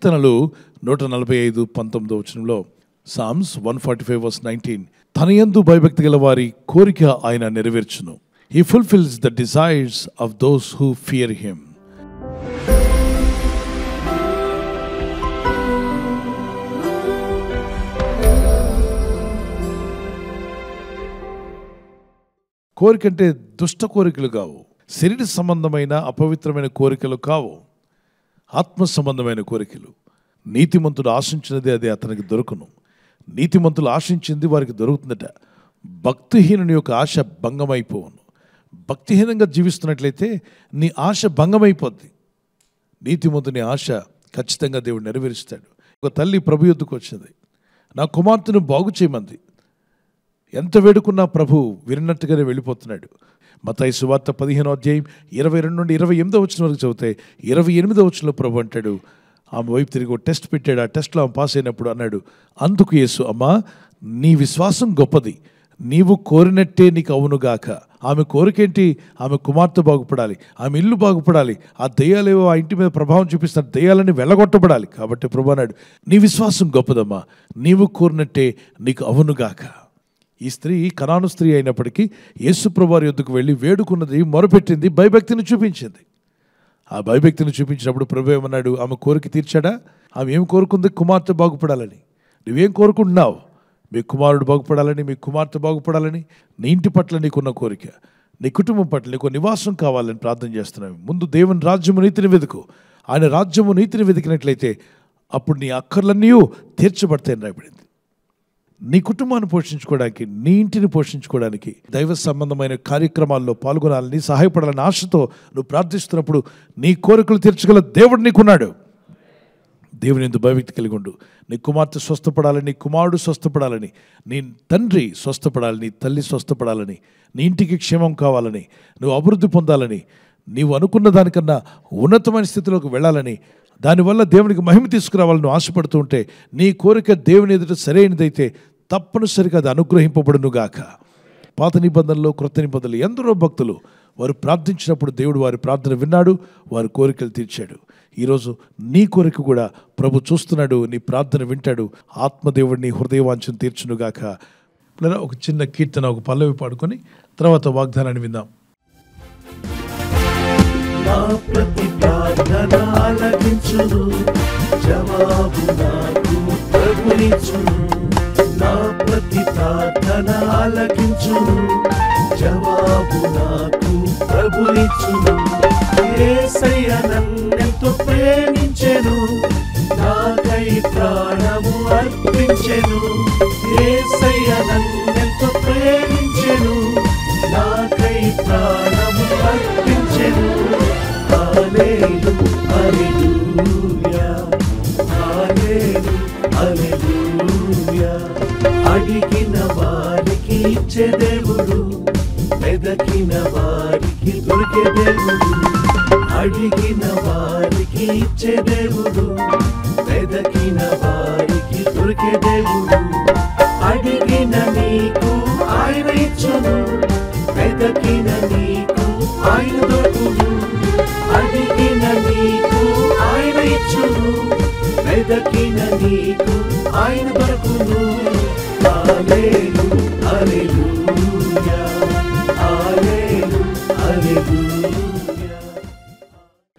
కీర్తనలు 145:19 Psalms 145:19 తన యందు భయభక్తి గల వారి కోరిక ఆయన నెరవేర్చును. He fulfills the desires of those who fear him. కోరికంటే దుష్ట కోరికలు కావు, శరీర సంబంధమైన అపవిత్రమైన కోరికలు కావు, ఆత్మ సంబంధమైన కోరికలు. నీతిమంతుడు ఆశించినది అది అతనికి దొరుకును. నీతిమంతులు ఆశించింది వారికి దొరుకుతుందట. భక్తిహీనుని యొక్క ఆశ భంగమైపోవును. భక్తిహీనంగా జీవిస్తున్నట్లయితే నీ ఆశ భంగమైపోద్ది. నీతిమంతుని ఆశ ఖచ్చితంగా దేవుడు నెరవేరుస్తాడు. ఒక తల్లి ప్రభు యొద్దకు వచ్చింది, నా కుమార్తెను బాగు చేయమంది. ఎంత వేడుకున్నా ప్రభు విన్నట్టుగానే వెళ్ళిపోతున్నాడు. మత్తయి సువార్త 15:22-28 వరకు చదివితే 28 ప్రభు అంటాడు, ఆమె వైపు తిరిగి ఒక టెస్ట్ పెట్టాడు. ఆ టెస్ట్లో ఆమె పాస్ అయినప్పుడు అన్నాడు, అందుకు యేసు, అమ్మా నీ విశ్వాసం గొప్పది, నీవు కోరినట్టే నీకు అవునుగాక. ఆమె కోరికేంటి? ఆమె కుమార్తె బాగుపడాలి, ఆమె ఇల్లు బాగుపడాలి. ఆ దెయ్యాలేవో ఆ ఇంటి మీద ప్రభావం చూపిస్తారు, దెయ్యాలని వెళ్ళగొట్టబడాలి. కాబట్టి ప్రభు అన్నాడు, నీ విశ్వాసం గొప్పదమ్మా, నీవు కోరినట్టే నీకు అవునుగాక. ఈ స్త్రీ కనాను స్త్రీ అయినప్పటికీ యేసు ప్రభు వారి యొద్దకు వెళ్ళి వేడుకున్నది, మొరపెట్టింది, భయభక్తిని చూపించింది. ఆ భయభక్తిని చూపించినప్పుడు ప్రభు ఏమన్నాడు? ఆమె కోరిక తీర్చాడా? ఆమె ఏం కోరుకుంది? కుమార్తె బాగుపడాలని. నువ్వేం కోరుకుంటున్నావు? మీ కుమారుడు బాగుపడాలని, మీ కుమార్తె బాగుపడాలని. నీ ఇంటి పట్ల నీకున్న కోరిక, నీ కుటుంబం పట్ల నీకు నివాసం కావాలని ప్రార్థన చేస్తున్నావు. ముందు దేవుని రాజ్యము నీతిని వెతుకు. ఆయన రాజ్యము నీతిని వెతికినట్లయితే అప్పుడు నీ అక్కర్లన్నీ తీర్చబడతాయని రాయబడింది. నీ కుటుంబాన్ని పోషించుకోవడానికి, నీ ఇంటిని పోషించుకోవడానికి, దైవ సంబంధమైన కార్యక్రమాల్లో పాల్గొనాలని, సహాయపడాలని ఆశతో నువ్వు ప్రార్థిస్తున్నప్పుడు నీ కోరికలు తీర్చగల దేవుడు నీకున్నాడు. దేవుని యందు భయభక్తి కలిగి ఉండు. నీ కుమార్తె స్వస్థపడాలని, నీ కుమారుడు స్వస్థపడాలని, నీ తండ్రి స్వస్థపడాలని, నీ తల్లి స్వస్థపడాలని, నీ ఇంటికి క్షేమం కావాలని, నువ్వు అభివృద్ధి పొందాలని, నీవు అనుకున్న దానికన్నా ఉన్నతమైన స్థితిలోకి వెళ్ళాలని, దానివల్ల దేవునికి మహిమ తీసుకురావాలని నువ్వు ఆశపడుతూ ఉంటే, నీ కోరిక దేవుని ఎదుట సరైనదైతే తప్పనిసరిగా అది అనుగ్రహింపబడునుగాక. పాత నిబంధనలో, క్రొత్త నిబంధనలు ఎందరో భక్తులు వారు ప్రార్థించినప్పుడు దేవుడు వారి ప్రార్థన విన్నాడు, వారి కోరికలు తీర్చాడు. ఈరోజు నీ కోరిక కూడా ప్రభు చూస్తున్నాడు, నీ ప్రార్థన వింటాడు. ఆత్మదేవుడిని హృదయవాంఛను తీర్చునుగాక. ఒక చిన్న కీర్తన, ఒక పల్లవి పాడుకొని తర్వాత వాగ్దానాన్ని విందాం. నా ప్రతి ప్రార్థన ఆలకించును, జవాబు నాకు ప్రభునిచ్చును. నా ప్రతి ప్రార్థన ఆలకించును, జవాబు నాకు ప్రభునిచ్చును. యేసయ్య నన్నెంతో ప్రేమించెను, నాకై ప్రాణము అర్పించెను. యేసయ్య నన్నెంతో ప్రేమించెను, నాకై ప్రాణము అర్పించెను. హల్లెలూయా, హల్లెలూయా. అడిగిన వారికి ఇచ్చే దేవుడు, వెదకిన వారికి దొరికే దేవుడు. అడిగిన వారికి ఇచ్చే దేవుడు, వెదకిన వారికి దొరికే దేవుడు. అడిగిన నీకు ఆయన ఇచ్చును, వెదకిన నీకు ఆయన దొరుకును. అడిగిన నీకు ఆయన ఇచ్చును, వెదకిన నీకు ఆయన దొరుకును. హల్లెలూయా, హల్లెలూయా.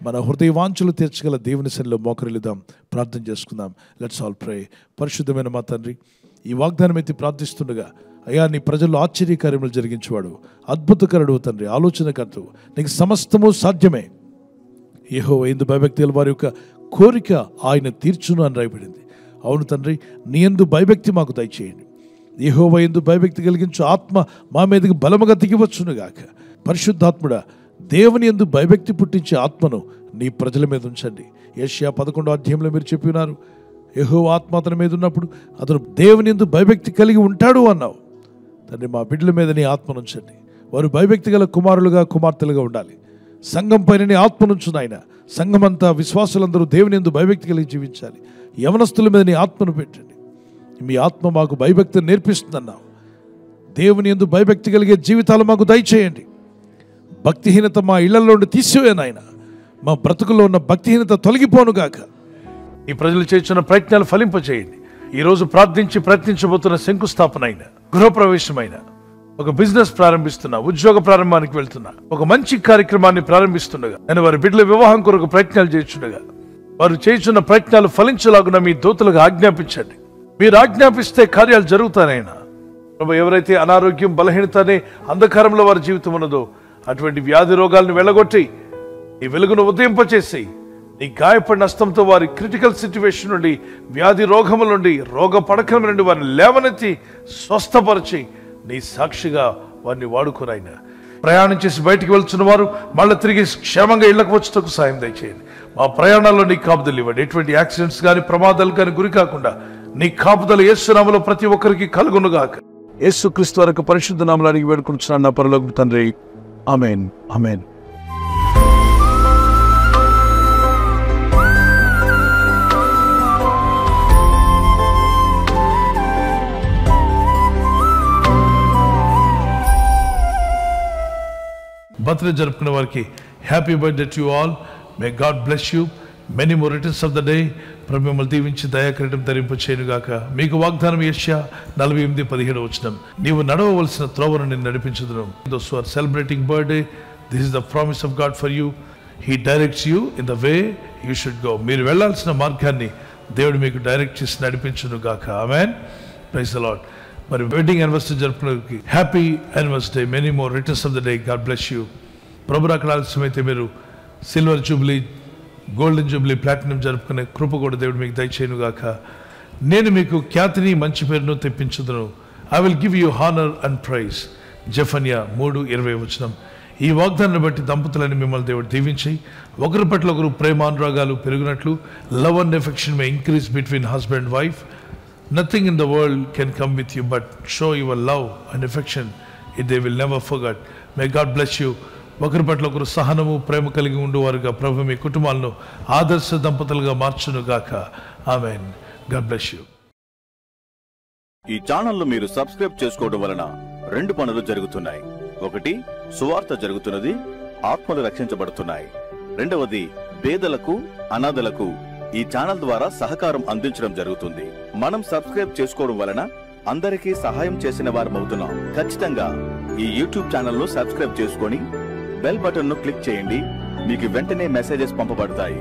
మన హృదయ వాంఛలు తీర్చగల దేవుని సన్నిధిలో మోకరిల్లుదాం, ప్రార్థన చేసుకుందాం. లెట్స్ ఆల్ ప్రే. పరిశుద్ధమైన మా తండ్రి, ఈ వాగ్దానం ఎత్తి ప్రార్థిస్తుండగా, అయ్యా నీ ప్రజల్లో ఆశ్చర్యకార్యములు జరిగించేవాడు, అద్భుతకరుడు తండ్రి, ఆలోచనకర్తవు, నీకు సమస్తము సాధ్యమే. యెహోవా యందు భయభక్తి గల వారి యొక్క కోరిక ఆయన తీర్చును అని రాయబడింది. అవును తండ్రి, నీ యందు భయభక్తి మాకు దయచేయండి. యెహోవా యందు భయభక్తి కలిగించు ఆత్మ మా మీదకి బలముగా దిగివచ్చునుగాక. పరిశుద్ధాత్ముడా, దేవుని యందు భయభక్తి పుట్టించే ఆత్మను నీ ప్రజల మీద ఉంచండి. యెషయా 11 మీరు చెప్పినారు, యెహోవా ఆత్మ అతని మీద ఉన్నప్పుడు అతను దేవుని యందు భయభక్తి కలిగి ఉంటాడు అన్నావు. తండ్రి, మా బిడ్డల మీద నీ ఆత్మను ఉంచండి. వారు భయభక్తి గల కుమారులుగా, కుమార్తెలుగా ఉండాలి. సంఘం పైన నీ ఆత్మనుంచు నాయన. సంఘమంతా, విశ్వాసులందరూ దేవుని యందు భయభక్తి కలిగి జీవించాలి. యవనస్తుల మీద నీ ఆత్మను పెట్టండి. మీ ఆత్మ మాకు భయభక్తిని నేర్పిస్తుందన్నావు. దేవుని యందు భయభక్తి కలిగే జీవితాలు మాకు దయచేయండి. భక్తిహీనత మా ఇళ్లలో నుండి తీసివేయను ఆయన. మా బ్రతుకుల్లో ఉన్న భక్తిహీనత తొలగిపోనుగాక. ఈ ప్రజలు చేస్తున్న ప్రయత్నాలు ఫలింపచేయండి. ఈ రోజు ప్రార్థించి ప్రయత్నించబోతున్న శంకుస్థాపన అయిన, గృహప్రవేశమైన, ఒక బిజినెస్ ప్రారంభిస్తున్నా, ఉద్యోగ ప్రారంభానికి వెళ్తున్నా, ఒక మంచి కార్యక్రమాన్ని ప్రారంభిస్తుండగా, నేను వారి బిడ్డల వివాహం కొరకు ప్రయత్నాలు చేస్తుండగా, వారు చేస్తున్న ప్రయత్నాలు ఫలించలాగున మీ దూతలకు ఆజ్ఞాపించండి. మీరు ఆజ్ఞాపిస్తే కార్యాలు జరుగుతానైనా. ప్రభు, ఎవరైతే అనారోగ్యం, బలహీనత అనే అంధకారంలో వారి జీవితం ఉన్నదో అటువంటి వ్యాధి రోగాలను వెళ్ళగొట్టి ఈ వెలుగును ఉదయింపచేసి నీ గాయపడిన హస్తంతో వారి క్రిటికల్ సిచ్యువేషన్ నుండి, వ్యాధి రోగముల నుండి, రోగ పడకల నుండి వారిని లేవనెత్తి స్వస్థపరిచి నీ సాక్షిగా వారిని వాడుకోరాయినా. ప్రయాణం చేసి బయటికి వెళ్తున్న వారు మళ్ళీ తిరిగి క్షేమంగా ఇళ్లకు వచ్చేందుకు సాయం దయచేయండి. మా ప్రయాణాల్లో నీ కాపుదలు ఇవ్వండి. ఎటువంటి యాక్సిడెంట్స్ కానీ ప్రమాదాలు కానీ గురి కాకుండా నీ కాపుదలు యేసు నామములో ప్రతి ఒక్కరికి కలుగునుగాక. యేసుక్రీస్తు వరకు పరిశుద్ధ నామములో అడిగి వేడుకుంటున్నాను నా పరలోకపు తండ్రి. ఆమేన్, ఆమేన్. బర్త్డే జరుపుకునే వారికి happy birthday to you all. May God bless you. Many more returns of the day. ప్రభు మిమ్మల్ని దీవించి దయాకిరీటం ధరింప చేయనుగాక. మీకు వాగ్దానం యెషయా 48:17 నీవు నడవవలసిన త్రోవను నేను నడిపించుదును. Those who are celebrating birthday, this is the promise of God for you. He directs you in the way you should go. మీరు వెళ్లాల్సిన మార్గాన్ని దేవుడు మీకు డైరెక్ట్ చేసి నడిపించునుగాక. ఆమేన్. Praise the Lord. మరి వెడ్డింగ్ యానివర్సరీ జరుపుకునే happy anniversary. Many more returns of the day. God bless you. ప్రభు రాకడ ఆలస్యమైతే మీరు silver jubilee, golden jubilee, platinum జరుపుకునే కృప కూడా దేవుడు మీకు దయచేయునుగాక. నేను మీకు ఖ్యాతిని, మంచి పేరును తెప్పించుదును. I will give you honour and praise. జెఫన్యా 3:20. ఈ వాగ్దానాన్ని బట్టి దంపతులని మిమ్మల్ని దేవుడు దీవించి ఒకరి పట్ల ఒకరు ప్రేమానురాగాలు పెరిగినట్లు, love and affection may increase between husband and wife. Nothing in the world can come with you but show your love and affection. They will never forget. May God bless you. ఒకరి పట్ల ఒకరు సహనము, ప్రేమ కలిగి ఉండేవారుగా ప్రభు మీ కుటుంబాలను ఆదర్శ దంపతులుగా మార్చును గాక. ఆమేన్. God bless you. ఈ ఛానల్ మీరు సబ్స్క్రైబ్ చేసుకోవడం వలన 2 పనులు జరుగుతున్నాయి. ఒకటి, సువార్త జరుగుతున్నది, ఆత్మలు రక్షించబడుతున్నాయి. రెండవది, పేదలకు, అనాథలకు ఈ ఛానల్ ద్వారా సహకారం అందించడం జరుగుతుంది. మనం సబ్స్క్రైబ్ చేసుకోవడం వలన అందరికీ సహాయం చేసిన వారమవుతున్నాం. ఖచ్చితంగా ఈ యూట్యూబ్ ఛానల్ ను సబ్స్క్రైబ్ చేసుకొని బెల్ బటన్ ను క్లిక్ చేయండి. మీకు వెంటనే మెసేజెస్ పంపబడతాయి.